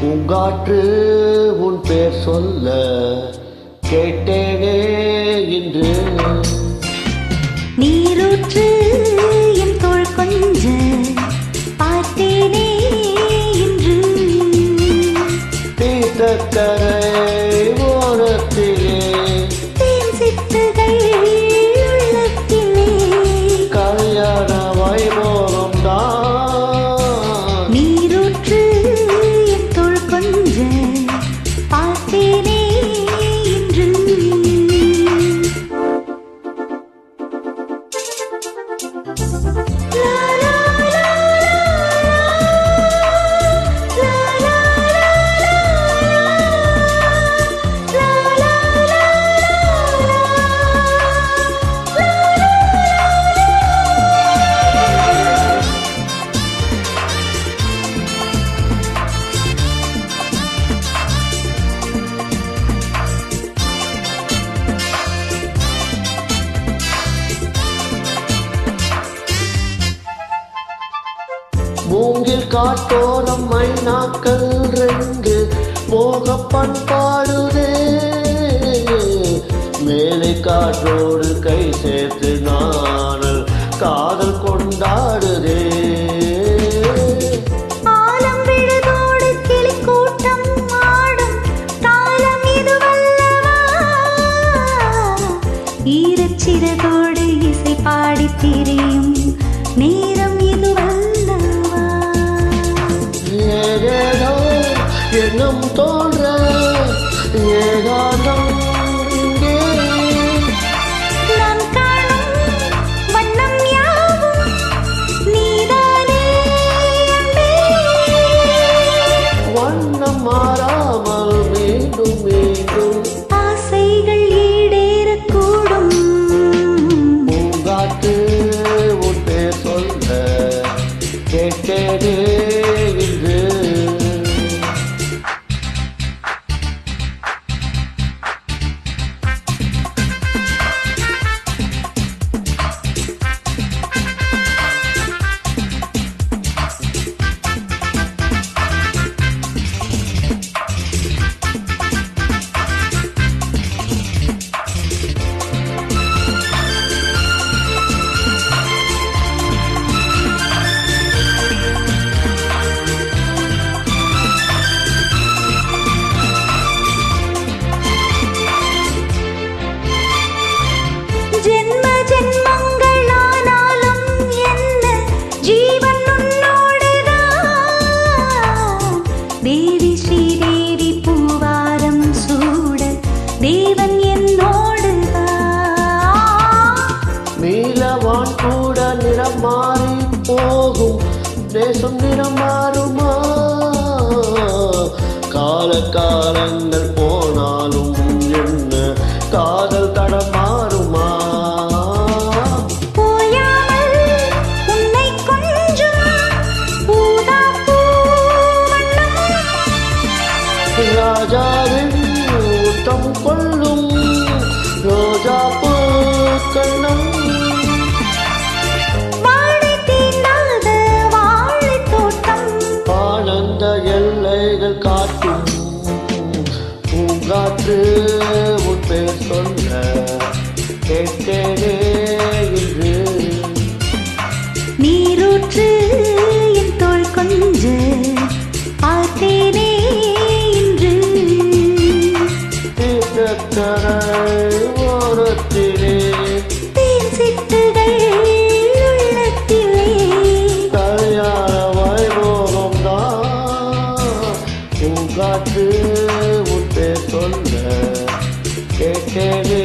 பூங்காற்று உன் பேர் சொல்ல கேட்டேனே இன்று. நீரூற்று என் தோள் கொஞ்ச பார்த்தேனே இன்று. தீர்த்தக்கரை ஓரத்திலே தேன் சித்துகள் உள்ளத்திலே கல்யாண வைபோகம் தான். நீரூற்று என் தோள் கொஞ்ச பார்த்தேனே இன்று. மூங்கில் காட்டோரம் மைனாக்கள் ரெண்டு மோக பண்பாடுதே. மேலே காற்றோடு கை சேர்த்து நானல் காதல் கொண்டாடுதே. ஆலம் விழுதோடு கிளி கூட்டம் ஆடும் காலம் இதுவல்லவா. ஈரச்சிறகோடு இசை பாடி திரியும் நேரம் இதுவல்லவா. ஏதேதோ எண்ணம் தோன்ற ஏகாந்தம் இங்கே. நான் காணும் வண்ணம் யாவும் நீதானே அன்பே. வண்ணம் மாறாமல் மீண்டும் மீண்டும் ஆசைகள் ஈடேறக்கூடும். பூங்காற்று உன் பேர் சொல்ல கேட்டேனே இன்று. ஜென்ம ஜென்மங்களானாலும் என்ன ஜீவன் உன்னோடுதான். தேவி ஸ்ரீதேவி பூவாரம் சூட தேவன் என்னோடுதான். நீலவான் கூட நிறம் மாறி போகும் தேசம் நிறம் மாறுமா. காலங்கள் போனாலும் என்ன காதல் தடம் மாறுமா. போயாமல் உன்னை கொஞ்சும் ஊதாப்பூ வண்ணம். ராஜாவின் ஊட்டம் கொள்ளும் ரோஜா பூ கண்ணம். வாழை தீண்டாத வாழைத் தோட்டம். ஆனந்த எல்லைகள் காட்டும் பூங்காற்று உன் பேர் சொல்ல கேட்டேனே இன்று. நீரூற்று என் தோள் கொஞ்ச பார்த்தேனே இன்று. தீர்த்தக்கரை ஓரத்திலே தேன் சிட்டுகள் உள்ளத்திலே கல்யாண வைபோகம் தான். பூங்காற்று உன் பேர் சொல்ல கேட்டேனே